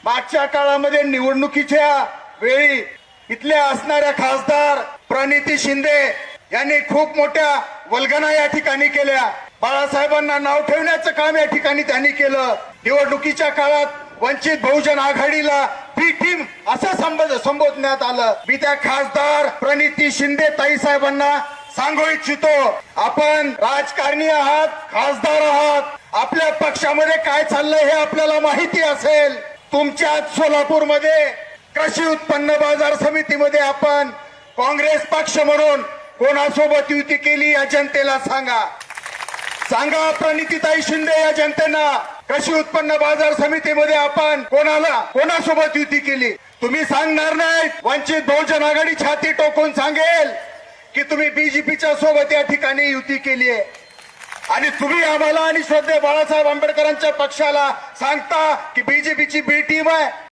मागच्या काळामध्ये निवडणुकीच्या वेळी इथल्या असणाऱ्या खासदार प्रणिती शिंदे यांनी खूप मोठ्या वल्गना या ठिकाणी केल्या. बाळासाहेबांना नाव ठेवण्याचं काम या ठिकाणी त्यांनी केलं. निवडणुकीच्या काळात वंचित बहुजन आघाडीला बी टीम असं संबोधण्यात आलं. मी त्या खासदार प्रणिती शिंदे ताई साहेबांना सांगू इच्छितो, आपण राजकारणी आहात, खासदार आहात, आपल्या पक्षामध्ये काय चाललंय हे आपल्याला माहिती असेल. तुमच्या सोलापूरमध्ये कृषी उत्पन्न बाजार समितीमध्ये आपण काँग्रेस पक्ष म्हणून कोणासोबत युती केली या जनतेला सांगा. सांगा प्रणितीताई शिंदे या जनतेना, कृषी उत्पन्न बाजार समितीमध्ये आपण कोणासोबत युती केली. तुम्ही सांगणार नाही. वंचित बहुजन आघाडी छाती टोकून सांगेल की तुम्ही बीजेपीच्या सोबत या ठिकाणी युती केली आहे. आणि तुम्ही आम्हाला आणि श्रद्धेय बाळासाहेब आंबेडकरांच्या पक्षाला सांगता की बीजेपीची बी टीम आहे.